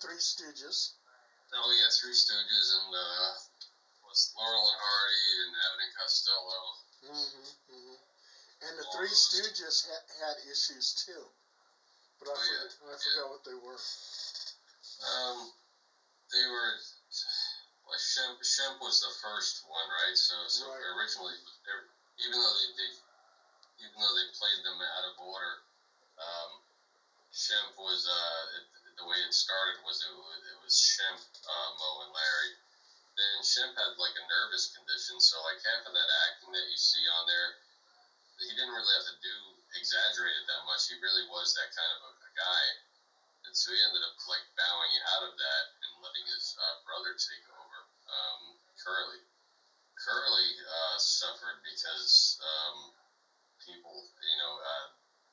Three Stooges. Oh yeah, Three Stooges and was Laurel and Hardy and Abbott and Costello. And the Three Stooges had issues too, but I forgot what they were. They were. Well, Shemp was the first one, right? So right. Originally, even though they played them out of order, Shemp was the way it started was it was Shemp, Mo, and Larry. Then Shemp had like a nervous condition, so like half of that acting that you see on there, he didn't really have to exaggerate it that much. He really was that kind of a guy, and so he ended up like bowing out of that and letting his brother take over. Curly suffered because people,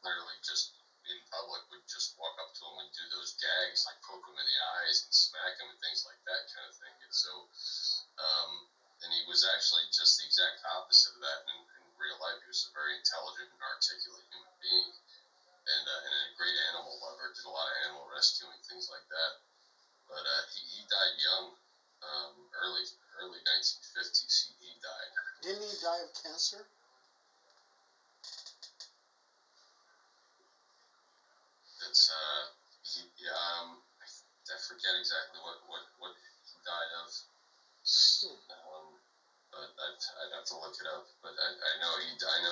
literally just in public would just walk up to him and do those gags, like poke him in the eyes and smack him and things like that kind of thing. And so, and he was actually just the exact opposite of that in real life. He was a very intelligent and articulate human being, and a great animal lover. Did a lot of animal rescuing, things like that. But he died young. Early 1950s, he died. Didn't he die of cancer? It's I forget exactly what he died of. But I'd have to look it up. But I know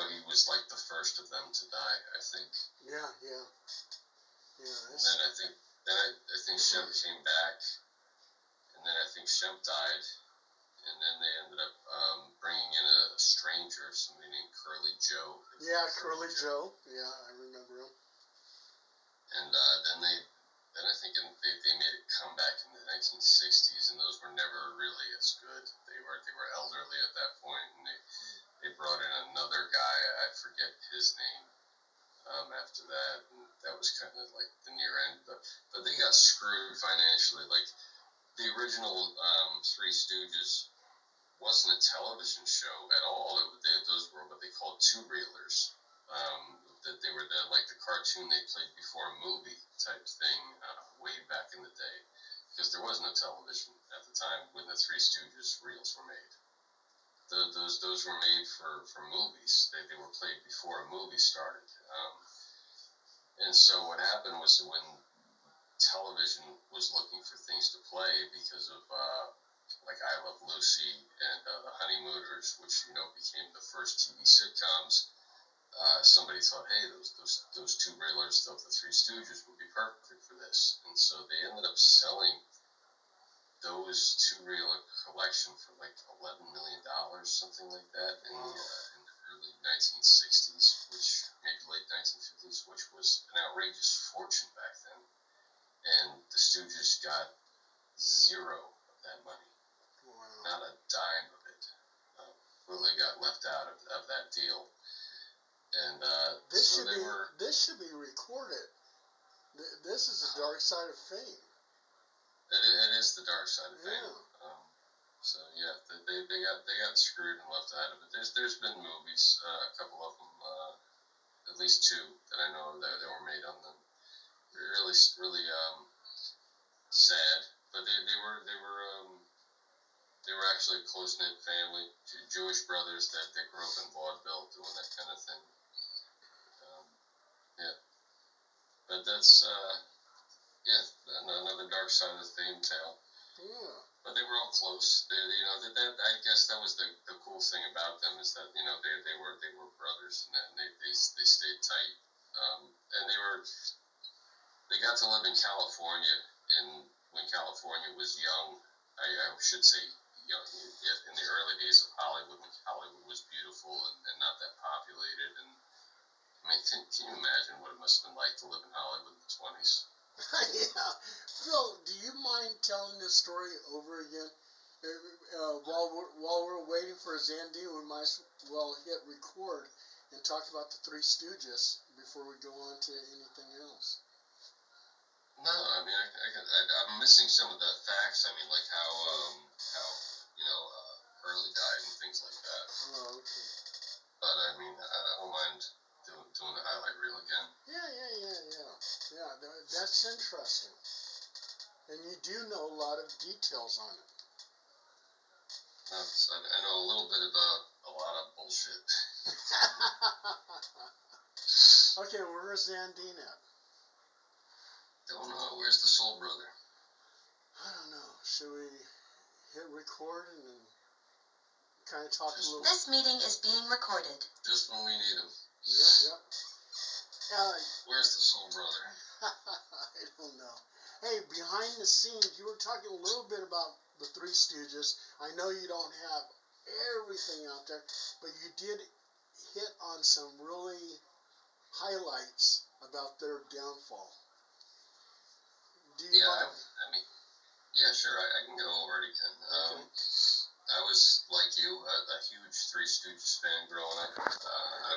he was like the first of them to die. I think. Yeah. And then I think Shemp came back. And then I think Shemp died, and then they ended up bringing in a stranger, somebody named Curly Joe. Yeah, Curly Joe. Yeah, I remember him. And then I think they made a comeback in the 1960s, and those were never really as good. They were elderly at that point, and they brought in another guy. I forget his name. After that, and that was kind of like the near end, but they got screwed financially. Like, the original Three Stooges wasn't a television show at all. Those were what they called two-reelers. That they were the cartoon they played before a movie type thing way back in the day, because there wasn't a television at the time when the Three Stooges reels were made. Those were made for movies. They were played before a movie started. And so what happened was that when television was looking for things to play because of like I Love Lucy and The Honeymooners, which became the first TV sitcoms. Somebody thought, hey, those two-reelers of the Three Stooges would be perfect for this, and so they ended up selling those two-reeler collection for like $11 million, something like that, in the early 1960s, which maybe late 1950s, which was an outrageous fortune back then. And the Stooges got zero of that money. Wow. Not a dime of it. Really got left out of that deal. And this should be recorded. This is the dark side of fame. It is the dark side of fame. So yeah, they got screwed and left out of it. There's been movies, a couple of them, at least two that I know that were made on them. Really sad, but they were actually a close-knit family, Jewish brothers that grew up in vaudeville doing that kind of thing. Yeah, but that's another dark side of the fame tale. Yeah. But they were all close. I guess that was the cool thing about them, is that they were brothers, and they stayed tight. And they got to live in California when California was young. I should say, in the early days of Hollywood, when Hollywood was beautiful and not that populated. And I mean, can you imagine what it must have been like to live in Hollywood in the 20s? Yeah. Phil, do you mind telling this story over again? While we're waiting for Zandy, we might as well hit record and talk about the Three Stooges before we go on to anything else. No, I mean, I'm missing some of the facts. I mean, like how Hurley died and things like that. Oh, okay. But I mean, I don't mind doing the highlight reel again. Yeah. That's interesting. And you do know a lot of details on it. I know a little bit about a lot of bullshit. Okay, where's Zandine at? Don't know. Where's the Soul Brother? I don't know. Should we hit record and then kind of talk a little? This meeting is being recorded. Just when we need him. Yep. Where's the Soul Brother? I don't know. Hey, behind the scenes, you were talking a little bit about the Three Stooges. I know you don't have everything out there, but you did hit on some really highlights about their downfall. Do you mind? Yeah, sure, I can go over it again. Okay. I was, like you, a huge Three Stooges fan growing up. I